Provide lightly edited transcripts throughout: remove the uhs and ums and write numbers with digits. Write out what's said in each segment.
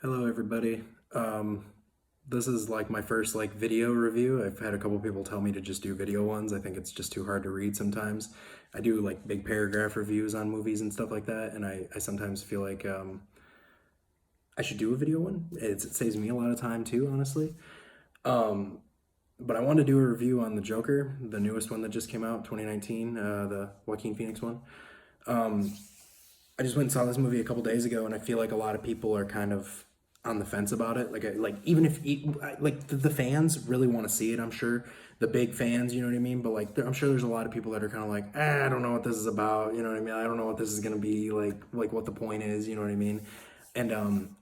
Hello, everybody. This is like my first like video review. I've had a couple people tell me to just do video ones. I think it's just too hard to read sometimes. I do like big paragraph reviews on movies and stuff like that, and I sometimes feel like I should do a video one. It saves me a lot of time too, honestly. Um, but I want to do a review on The Joker, the newest one that just came out, 2019, the Joaquin Phoenix one. Um, I just went and saw this movie a couple days ago, and I feel like a lot of people are kind of on the fence about it. Like even if like the fans really want to see it, I'm sure the big fans, you know what I mean. But like, I'm sure there's a lot of people that are kind of like, I don't know what this is about, you know what I mean. I don't know what this is gonna be like what the point is, you know what I mean. And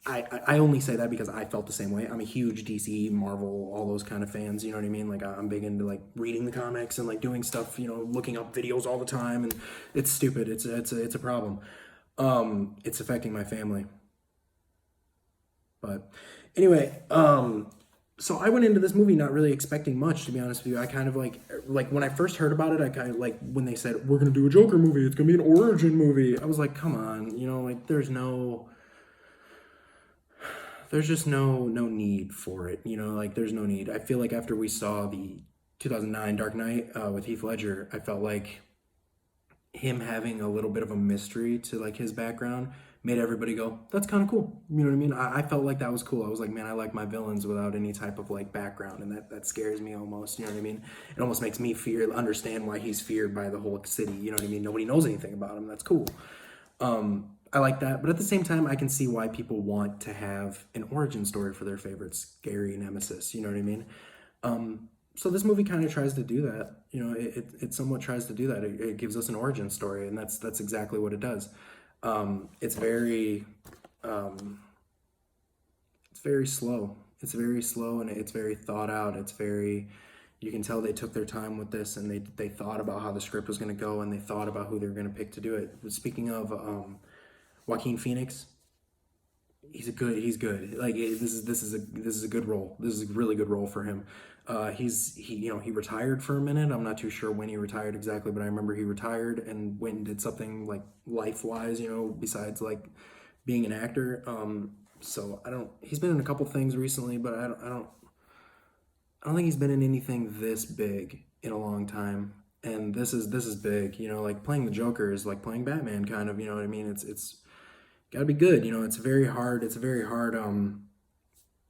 I only say that because I felt the same way. I'm a huge DC, Marvel, all those kind of fans. You know what I mean? Like I'm big into like reading the comics and like doing stuff. You know, looking up videos all the time, and it's stupid. It's a problem. It's affecting my family. But anyway, so I went into this movie not really expecting much, to be honest with you. I kind of like when I first heard about it, I kind of like when they said we're gonna do a Joker movie, it's gonna be an origin movie. I was like, come on, you know, like there's just no need for it, you know, like there's no need. I feel like after we saw the 2009 Dark Knight with Heath Ledger, I felt like him having a little bit of a mystery to like his background made everybody go, that's kind of cool. You know what I mean? I felt like that was cool. I was like, man, I like my villains without any type of like background, and that scares me almost. You know what I mean? It almost makes me understand why he's feared by the whole city. You know what I mean? Nobody knows anything about him. That's cool. I like that, but at the same time, I can see why people want to have an origin story for their favorite scary nemesis. You know what I mean? So this movie kind of tries to do that. You know, it somewhat tries to do that. It gives us an origin story, and that's exactly what it does. It's very it's very slow. It's very slow, and it's very thought out. It's very, you can tell they took their time with this, and they thought about how the script was going to go, and they thought about who they were going to pick to do it. Speaking of Joaquin Phoenix, he's good. Like this is a good role. This is a really good role for him. He retired for a minute. I'm not too sure when he retired exactly, but I remember he retired and went and did something like life wise, you know, besides like being an actor. So I don't. He's been in a couple things recently, but I don't think he's been in anything this big in a long time. And this is big. You know, like playing the Joker is like playing Batman, kind of. You know what I mean? It's got to be good. You know, it's very hard. It's a very hard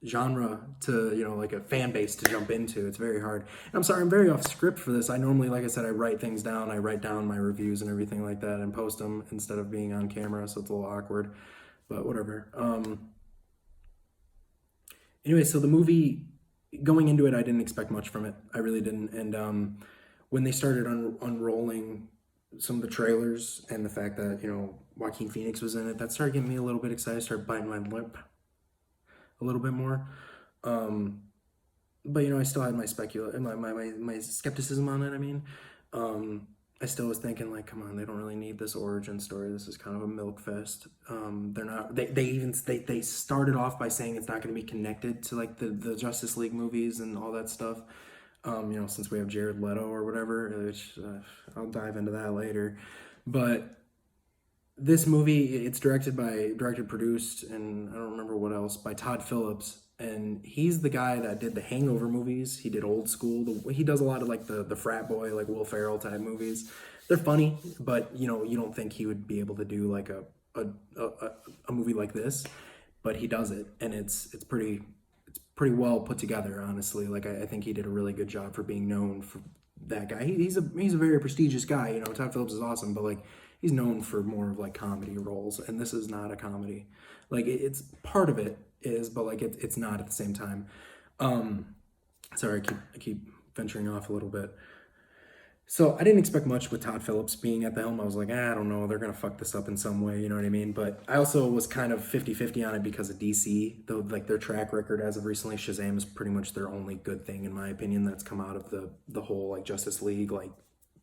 genre to, you know, like a fan base to jump into. It's very hard. And I'm sorry, I'm very off script for this. I normally, like I said, I write things down. I write down my reviews and everything like that and post them instead of being on camera, so it's a little awkward. But whatever. Anyway, so the movie, going into it, I didn't expect much from it. I really didn't. And when they started unrolling some of the trailers and the fact that, you know, Joaquin Phoenix was in it, that started getting me a little bit excited. Started biting my lip a little bit more. Um, but you know, I still had my skepticism on it. I mean, I still was thinking like, come on, they don't really need this origin story. This is kind of a milk fest. They're not. They started off by saying it's not going to be connected to like the Justice League movies and all that stuff. You know, since we have Jared Leto or whatever, which I'll dive into that later. But this movie, it's directed, produced, and I don't remember what else, by Todd Phillips, and he's the guy that did the Hangover movies. He did Old School. He does a lot of like the frat boy, like Will Ferrell type movies. They're funny, but you know you don't think he would be able to do like a a, a movie like this, but he does it, and it's pretty well put together. Honestly, like I think he did a really good job for being known for that guy. He's a very prestigious guy. You know, Todd Phillips is awesome, but like he's known for more of like comedy roles, and this is not a comedy. Like it's part of it is, but like it's not at the same time. Um, Sorry, I keep venturing off a little bit. So I didn't expect much with Todd Phillips being at the helm. I was like, I don't know, they're gonna fuck this up in some way, you know what I mean? But I also was kind of 50-50 on it because of DC, though like their track record as of recently, Shazam is pretty much their only good thing in my opinion that's come out of the whole like Justice League like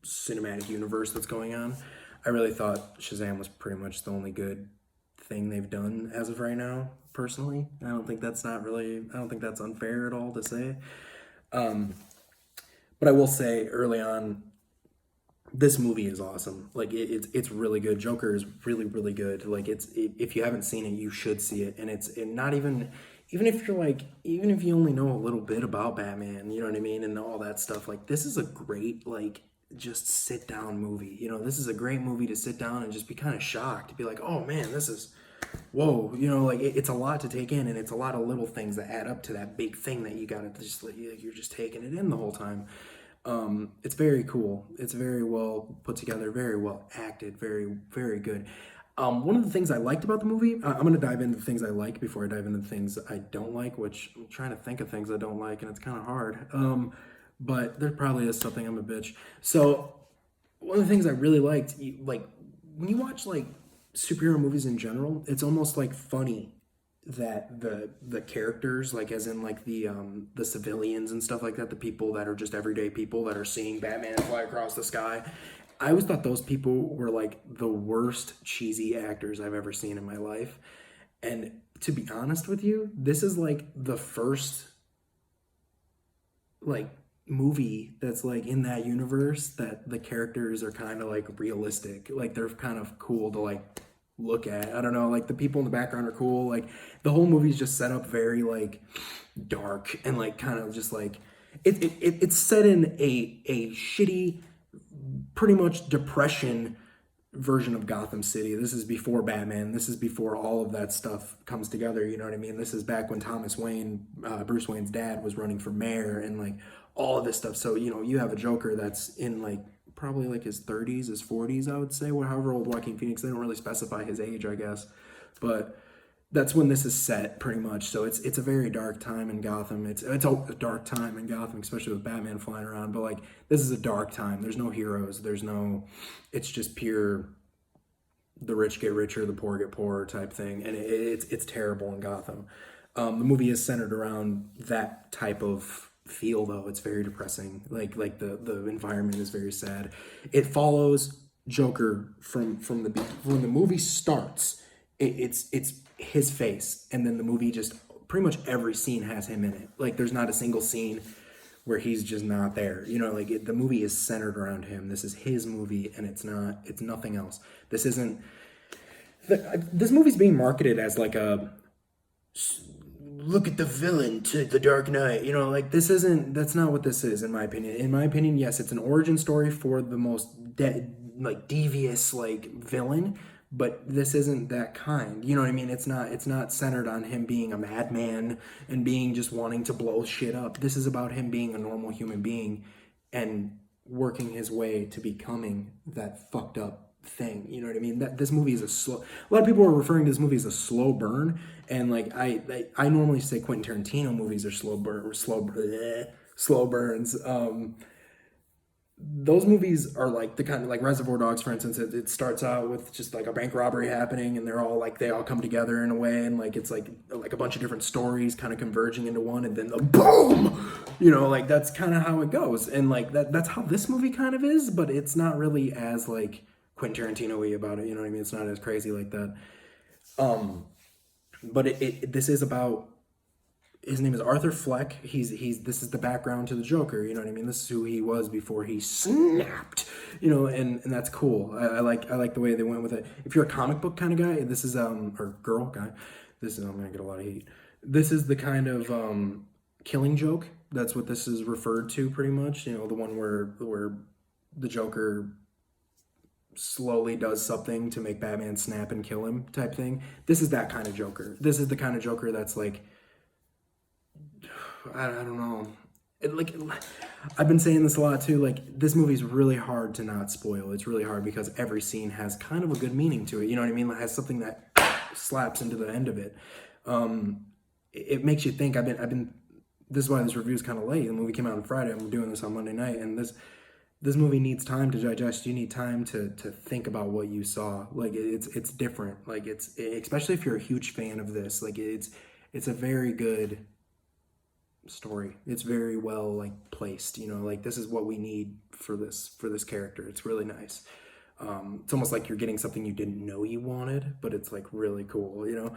cinematic universe that's going on. I really thought Shazam was pretty much the only good thing they've done as of right now, personally. I don't think that's unfair at all to say. Um, but I will say early on, this movie is awesome. Like it's really good. Joker is really really good. Like if you haven't seen it, you should see it. And not even if you're like, even if you only know a little bit about Batman, you know what I mean, and all that stuff. Like this is a great like just sit down movie. You know, this is a great movie to sit down and just be kind of shocked, to be like, oh man, this is whoa. You know, like it's a lot to take in, and it's a lot of little things that add up to that big thing that you gotta just like you're just taking it in the whole time. It's very cool. It's very well put together, very well acted, very, very good. One of the things I liked about the movie, I'm going to dive into the things I like before I dive into the things I don't like, which I'm trying to think of things I don't like, and it's kind of hard. But there probably is something. I'm a bitch. So one of the things I really liked, like when you watch like superhero movies in general, it's almost like funny that the characters, like as in like the civilians and stuff like that, the people that are just everyday people that are seeing Batman fly across the sky, I always thought those people were like the worst cheesy actors I've ever seen in my life. And to be honest with you, this is like the first like movie that's like in that universe that the characters are kind of like realistic. Like they're kind of cool to like look at. I don't know, like the people in the background are cool. Like the whole movie's just set up very like dark and like kind of just like it's set in a shitty, pretty much depression version of Gotham City. This is before Batman. This is before all of that stuff comes together. You know what I mean? This is back when Thomas Wayne, Bruce Wayne's dad, was running for mayor, and like all of this stuff. So you know, you have a Joker that's in like probably like his 30s, his 40s, I would say. Well, however old Joaquin Phoenix. They don't really specify his age, I guess, but that's when this is set pretty much. So it's a very dark time in Gotham. It's a dark time in Gotham, especially with Batman flying around. But like this is a dark time. There's no heroes. There's no. It's just pure. The rich get richer, the poor get poorer type thing, and it's terrible in Gotham. The movie is centered around that type of feel, though. It's very depressing. Like the environment is very sad. It follows Joker from the when the movie starts. It's his face, and then the movie just pretty much every scene has him in it. Like there's not a single scene where he's just not there. You know, like the movie is centered around him. This is his movie, and it's nothing else. This isn't. This movie's being marketed as like a look at the villain to the Dark Knight. You know, like this isn't. That's not what this is, in my opinion. In my opinion, yes, it's an origin story for the most like devious like villain, but this isn't that kind. You know what I mean? It's not centered on him being a madman and being just wanting to blow shit up. This is about him being a normal human being and working his way to becoming that fucked up thing. You know what I mean? That this movie is a lot of people are referring to this movie as a slow burn, and like I normally say Quentin Tarantino movies are slow burns. Those movies are like the kind of like Reservoir Dogs, for instance. It starts out with just like a bank robbery happening, and they're all like they all come together in a way, and like it's like a bunch of different stories kind of converging into one, and then the boom, you know, like that's kind of how it goes, and like that's how this movie kind of is, but it's not really as like Quentin Tarantino-y about it. You know what I mean? It's not as crazy like that. But this is about his name is Arthur Fleck. He's this is the background to the Joker. You know what I mean? This is who he was before he snapped. You know, and that's cool. I like the way they went with it. If you're a comic book kind of guy, this is or girl guy, this is I'm gonna get a lot of heat. This is the kind of Killing Joke. That's what this is referred to pretty much. You know, the one where the Joker slowly does something to make Batman snap and kill him type thing. This is that kind of Joker. This is the kind of Joker that's like I don't know. Like I've been saying this a lot too. Like this movie's really hard to not spoil. It's really hard because every scene has kind of a good meaning to it. You know what I mean? It has something that slaps into the end of it. It makes you think. I've been. This is why this review is kind of late. The movie came out on Friday. I'm doing this on Monday night, and this movie needs time to digest. You need time to think about what you saw. Like it's different. Like it's especially if you're a huge fan of this. Like it's a very good story. It's very well like placed. You know, like this is what we need for this character. It's really nice. It's almost like you're getting something you didn't know you wanted, but it's like really cool. You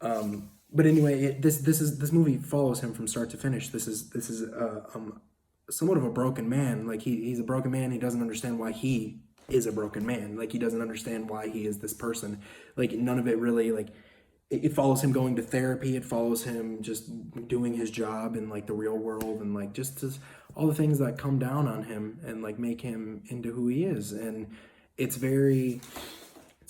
know. But anyway, this movie follows him from start to finish. This is somewhat of a broken man. Like he's a broken man. He doesn't understand why he is a broken man. Like he doesn't understand why he is this person. Like none of it really like it follows him going to therapy. It follows him just doing his job in like the real world and like just all the things that come down on him and like make him into who he is. And it's very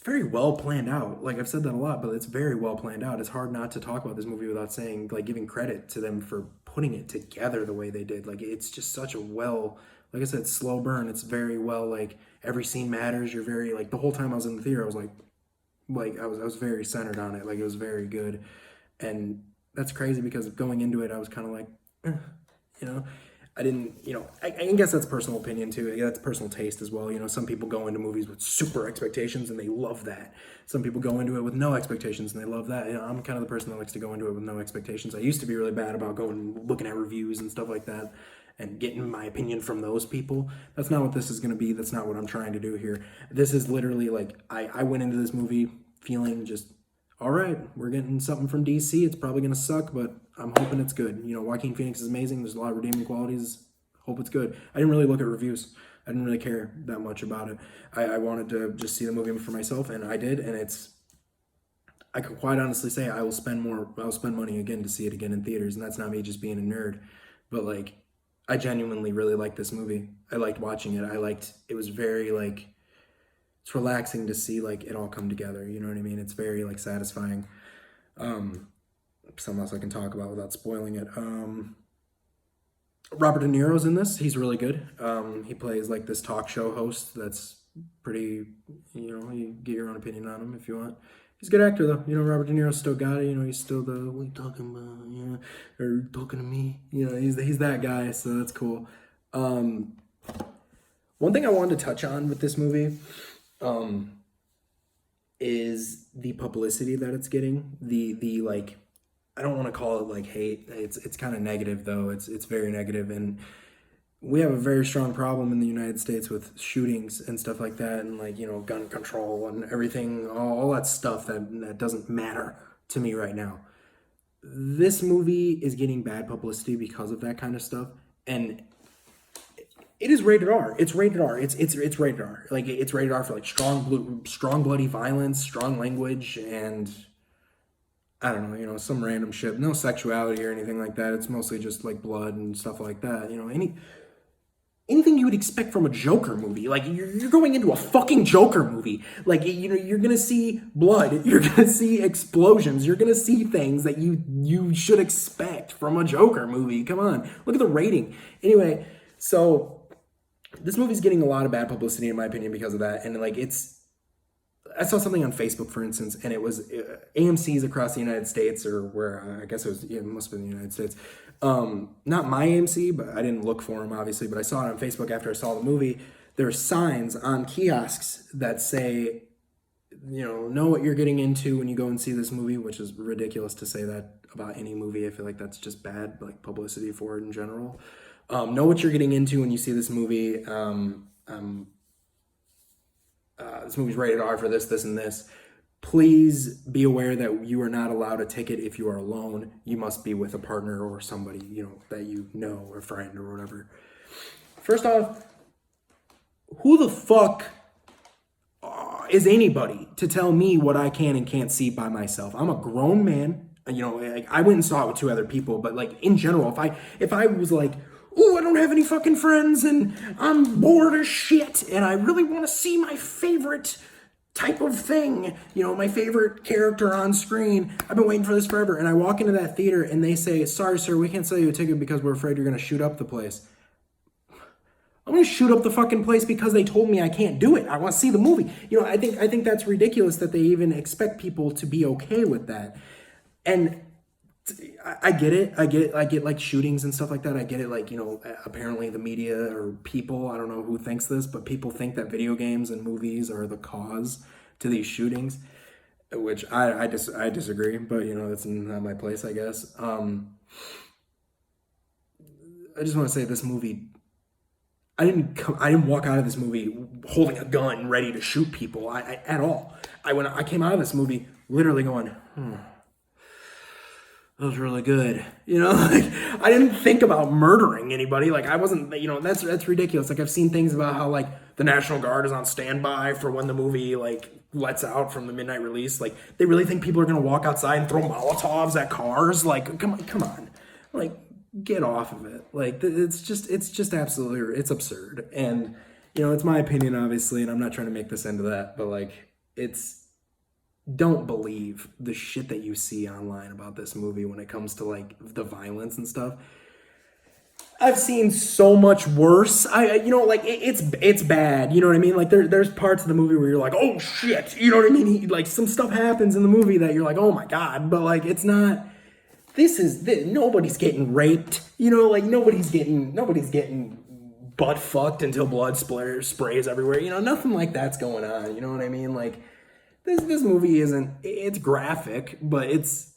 well planned out. Like I've said that a lot, but it's very well planned out. It's hard not to talk about this movie without saying, like, giving credit to them for putting it together the way they did. Like it's just such a like I said, slow burn. It's very well, like every scene matters. You're very like the whole time I was in the theater, I was like I was very centered on it. Like it was very good, and that's crazy because going into it, I was kind of like, you know. I didn't, I guess that's personal opinion too. Yeah, that's personal taste as well. Some people go into movies with super expectations and they love that. Some people go into it with no expectations and they love that. I'm kind of the person that likes to go into it with no expectations. I used to be really bad about looking at reviews and stuff like that and getting my opinion from those people. That's not what this is going to be. That's not what I'm trying to do here. This is literally like, I went into this movie feeling just, all right, we're getting something from DC. It's probably going to suck, but I'm hoping it's good. Joaquin Phoenix is amazing. There's a lot of redeeming qualities. Hope it's good. I didn't really look at reviews. I didn't really care that much about it. I wanted to just see the movie for myself, and I did. And I could quite honestly say I'll spend money again to see it again in theaters. And that's not me just being a nerd, but like, I genuinely really liked this movie. I liked watching it. It was very like, it's relaxing to see like it all come together. You know what I mean? It's very like satisfying. Something else I can talk about without spoiling it. Robert De Niro's in this. He's really good. He plays like this talk show host that's pretty, you get your own opinion on him if you want. He's a good actor though. Robert De Niro still got it. He's still the, what are you talking about? Or talking to me. He's that guy, so that's cool. One thing I wanted to touch on with this movie is the publicity that it's getting. The like, I don't want to call it like hate. It's kind of negative though. It's very negative, and we have a very strong problem in the United States with shootings and stuff like that, and like gun control and everything, all that stuff that doesn't matter to me right now. This movie is getting bad publicity because of that kind of stuff, and it is rated R. It's rated R. It's rated R. Like it's rated R for like strong bloody violence, strong language, and I don't know, some random shit. No sexuality or anything like that. It's mostly just like blood and stuff like that. Anything you would expect from a Joker movie. Like you're going into a fucking Joker movie. Like you're gonna see blood. You're gonna see explosions. You're gonna see things that you should expect from a Joker movie. Come on, look at the rating. Anyway, so this movie's getting a lot of bad publicity in my opinion because of that, and like I saw something on Facebook, for instance, and it was AMC's across the United States, or where I guess it must have been the United States. Not my AMC, but I didn't look for them, obviously, but I saw it on Facebook after I saw the movie. There are signs on kiosks that say, know what you're getting into when you go and see this movie, which is ridiculous to say that about any movie. I feel like that's just bad, like, publicity for it in general. Know what you're getting into when you see this movie. This movie's rated R for this, and this. Please be aware that you are not allowed a ticket if you are alone. You must be with a partner or somebody, that or a friend or whatever. First off, who the fuck is anybody to tell me what I can and can't see by myself? I'm a grown man. I went and saw it with two other people, but like in general, if I was like, oh, I don't have any fucking friends and I'm bored as shit and I really want to see my favorite type of thing, my favorite character on screen. I've been waiting for this forever. And I walk into that theater and they say, sorry, sir, we can't sell you a ticket because we're afraid you're going to shoot up the place. I'm going to shoot up the fucking place because they told me I can't do it. I want to see the movie. I think that's ridiculous that they even expect people to be okay with that. And I get it. I get like shootings and stuff like that. I get it. Like, apparently the media or people, I don't know who thinks this, but people think that video games and movies are the cause to these shootings, which I disagree, but that's not my place, I guess. I just want to say this movie, I didn't walk out of this movie holding a gun ready to shoot people at all. I came out of this movie literally going, That was really good. You know, like I didn't think about murdering anybody. Like I wasn't, you know, that's ridiculous. Like I've seen things about how like the National Guard is on standby for when the movie like lets out from the midnight release. Like they really think people are gonna walk outside and throw Molotovs at cars. Like come on, like get off of it. Like it's just absolutely, it's absurd. And you know, it's my opinion obviously, and I'm not trying to make this into that, but like it's, don't believe the shit that you see online about this movie when it comes to like the violence and stuff. I've seen so much worse. You know, like it's bad. You know what I mean? Like there's parts of the movie where you're like, oh shit. You know what I mean? Like some stuff happens in the movie that you're like, oh my god. But like it's not. Nobody's getting raped. You know, like nobody's getting butt fucked until blood sprays everywhere. You know, nothing like that's going on. You know what I mean? Like. This movie isn't, it's graphic, but it's,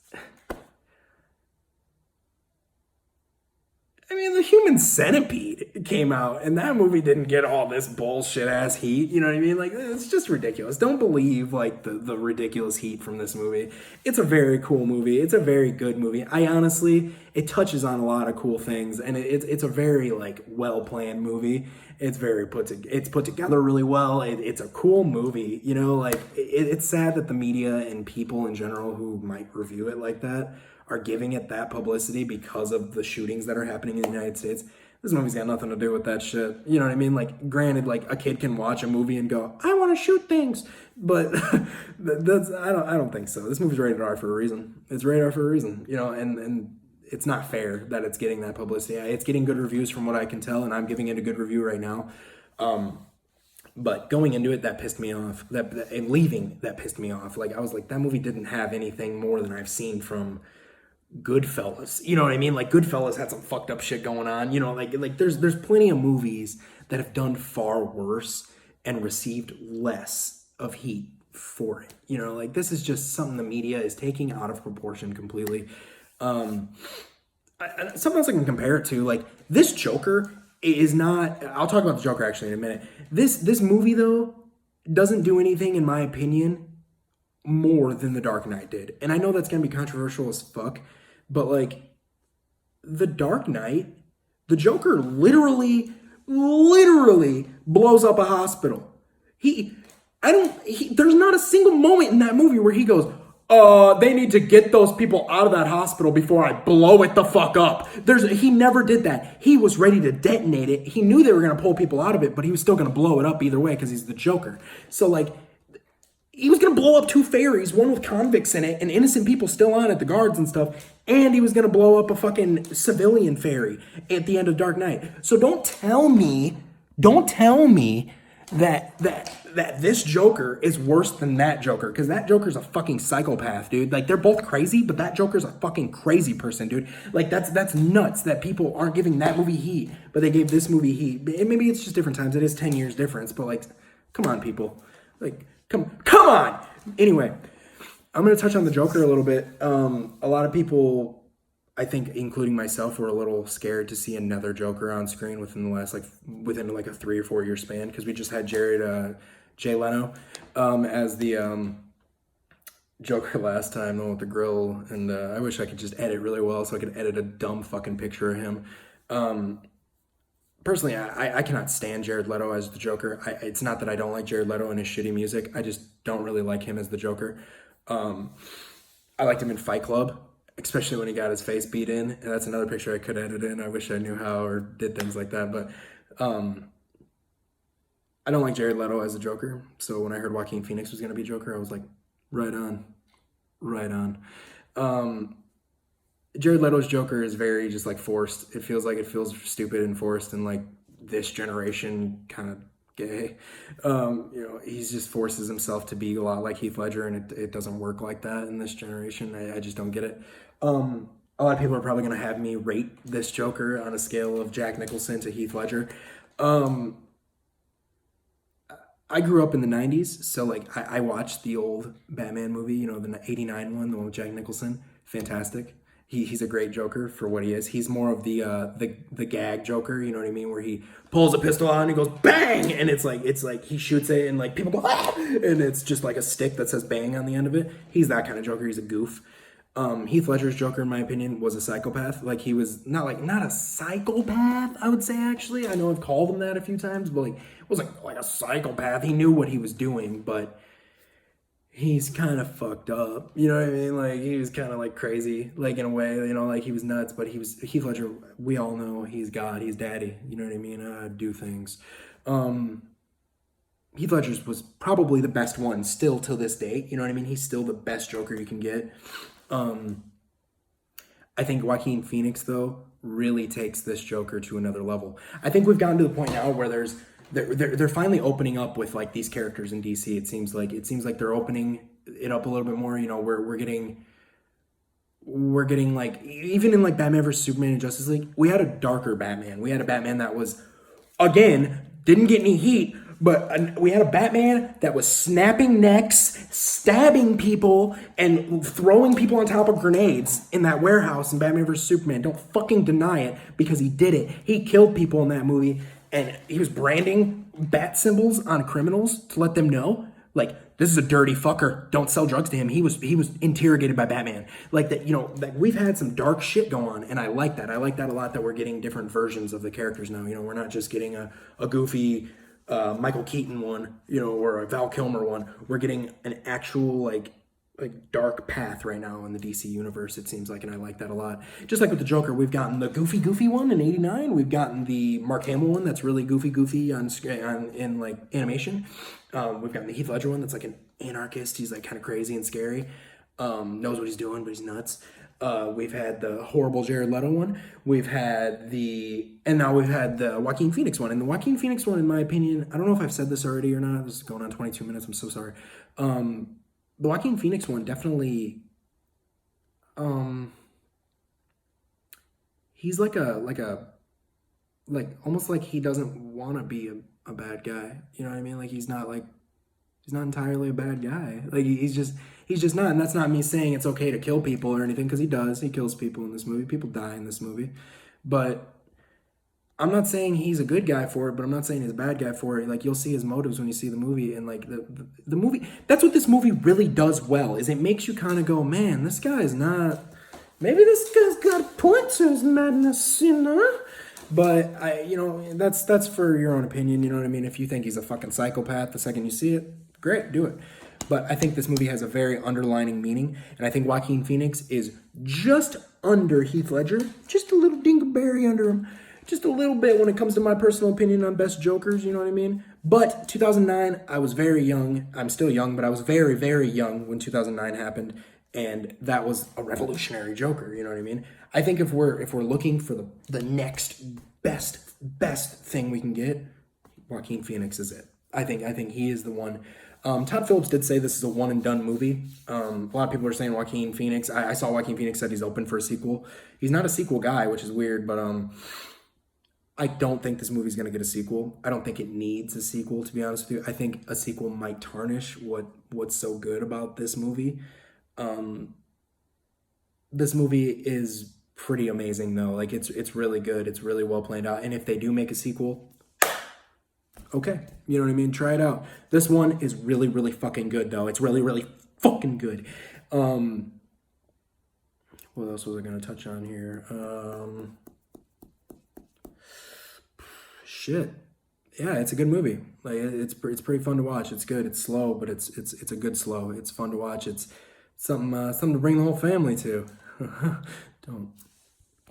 I mean, the Human Centipede came out, and that movie didn't get all this bullshit ass heat. You know what I mean? Like, it's just ridiculous. Don't believe like the ridiculous heat from this movie. It's a very cool movie. It's a very good movie. I honestly, it touches on a lot of cool things, and it's a very like well planned movie. It's very it's put together really well. It's a cool movie. You know, like it's sad that the media and people in general who might review it like that are giving it that publicity because of the shootings that are happening in the United States. This movie's got nothing to do with that shit. You know what I mean? Like, granted, like a kid can watch a movie and go, "I want to shoot things," but I don't think so. This movie's rated R for a reason. It's rated R for a reason. You know, and it's not fair that it's getting that publicity. It's getting good reviews from what I can tell, and I'm giving it a good review right now. But going into it, that pissed me off. And leaving, that pissed me off. Like I was like, that movie didn't have anything more than I've seen from Goodfellas. You know what I mean? Like Goodfellas had some fucked up shit going on. You know, like there's plenty of movies that have done far worse and received less of heat for it. You know, like this is just something the media is taking out of proportion completely. Something else I can compare it to, like this Joker is not. I'll talk about the Joker actually in a minute. This movie though doesn't do anything, in my opinion, more than The Dark Knight did. And I know that's gonna be controversial as fuck, but like The Dark Knight, the Joker literally blows up a hospital. There's not a single moment in that movie where he goes, they need to get those people out of that hospital before I blow it the fuck up. He never did that. He was ready to detonate it. He knew they were going to pull people out of it, but he was still going to blow it up either way because he's the Joker. So, like, he was going to blow up 2 ferries, one with convicts in it and innocent people still on it, the guards and stuff, and he was going to blow up a fucking civilian ferry at the end of Dark Knight. So don't tell me that this Joker is worse than that Joker, because that Joker's a fucking psychopath, dude. Like, they're both crazy, but that Joker's a fucking crazy person, dude. Like, that's nuts that people aren't giving that movie heat, but they gave this movie heat. Maybe it's just different times. It is 10 years difference, but like, come on, people. Like, come on! Anyway, I'm going to touch on the Joker a little bit. A lot of people, I think, including myself, were a little scared to see another Joker on screen within a 3 or 4 year span, because we just had Jay Leno as the Joker last time, the one with the grill, and I wish I could just edit really well so I could edit a dumb fucking picture of him. Personally, I cannot stand Jared Leto as the Joker. It's not that I don't like Jared Leto and his shitty music. I just don't really like him as the Joker. I liked him in Fight Club, especially when he got his face beat in, and that's another picture I could edit in. I wish I knew how or did things like that, but I don't like Jared Leto as a Joker, so when I heard Joaquin Phoenix was going to be Joker, I was like, right on. Jared Leto's Joker is very just like forced. It feels stupid and forced and like this generation kind of gay. He just forces himself to be a lot like Heath Ledger, and it doesn't work like that in this generation. I just don't get it. A lot of people are probably going to have me rate this Joker on a scale of Jack Nicholson to Heath Ledger. I grew up in the 90s, so like I watched the old Batman movie, the 89 one, the one with Jack Nicholson. Fantastic. He's a great Joker for what he is. He's more of the gag Joker, you know what I mean, where he pulls a pistol out and he goes bang, and it's like he shoots it and like people go ah! And it's just like a stick that says bang on the end of it. He's that kind of Joker. He's a goof. Heath Ledger's Joker, in my opinion, was a psychopath. Like he was not a psychopath, I would say actually. I know I've called him that a few times, but like it wasn't like a psychopath. He knew what he was doing, but he's kind of fucked up. You know what I mean? Like he was kind of like crazy, like in a way. You know, like he was nuts, but he was Heath Ledger. We all know he's God, he's daddy. You know what I mean? Do things. Um, Heath Ledger's was probably the best one still till this day. You know what I mean? He's still the best Joker you can get. Um, I think Joaquin Phoenix though really takes this Joker to another level. I think we've gotten to the point now where they're finally opening up with like these characters in DC. It seems like they're opening it up a little bit more. You know, we're getting like even in like Batman vs Superman and Justice League, we had a darker Batman. We had a Batman that was again didn't get any heat, but we had a Batman that was snapping necks, stabbing people, and throwing people on top of grenades in that warehouse in Batman vs Superman. Don't fucking deny it because he did it. He killed people in that movie, and he was branding bat symbols on criminals to let them know, like, this is a dirty fucker. Don't sell drugs to him. He was interrogated by Batman. Like that, like we've had some dark shit go on, and I like that. I like that a lot that we're getting different versions of the characters now. We're not just getting a goofy Michael Keaton one, or a Val Kilmer one. We're getting an actual like dark path right now in the DC universe, it seems like, and I like that a lot. Just like with the Joker, we've gotten the goofy one in '89. We've gotten the Mark Hamill one that's really goofy in like animation. We've gotten the Heath Ledger one that's like an anarchist. He's like kind of crazy and scary. Knows what he's doing, but he's nuts. We've had the horrible Jared Leto one. Now we've had the Joaquin Phoenix one. And the Joaquin Phoenix one, in my opinion, I don't know if I've said this already or not. This is going on 22 minutes. I'm so sorry. The Joaquin Phoenix one definitely, he's like almost like he doesn't want to be a bad guy. You know what I mean? Like he's not entirely a bad guy. Like he's just not. And that's not me saying it's okay to kill people or anything, because he does. He kills people in this movie. People die in this movie. But I'm not saying he's a good guy for it, but I'm not saying he's a bad guy for it. Like you'll see his motives when you see the movie, and like the movie. That's what this movie really does well. Is it makes you kind of go, man, this guy's not. Maybe this guy's got a point to his madness, But that's for your own opinion. You know what I mean? If you think he's a fucking psychopath the second you see it, great, do it. But I think this movie has a very underlining meaning, and I think Joaquin Phoenix is just under Heath Ledger, just a little dingleberry under him. Just a little bit when it comes to my personal opinion on best Jokers, you know what I mean? But 2009, I was very young. I'm still young, but I was very, very young when 2009 happened, and that was a revolutionary Joker, you know what I mean? I think if we're looking for the next best thing we can get, Joaquin Phoenix is it. I think he is the one. Todd Phillips did say this is a one and done movie. A lot of people are saying Joaquin Phoenix. I saw Joaquin Phoenix said he's open for a sequel. He's not a sequel guy, which is weird, but I don't think this movie's going to get a sequel. I don't think it needs a sequel, to be honest with you. I think a sequel might tarnish what's so good about this movie. This movie is pretty amazing, though. Like, it's really good. It's really well planned out. And if they do make a sequel, okay. You know what I mean? Try it out. This one is really, really fucking good, though. It's really, really fucking good. What else was I going to touch on here? Shit. Yeah, it's a good movie. Like it's pretty fun to watch. It's good. It's slow, but it's a good slow. It's fun to watch. It's something to bring the whole family to. Don't.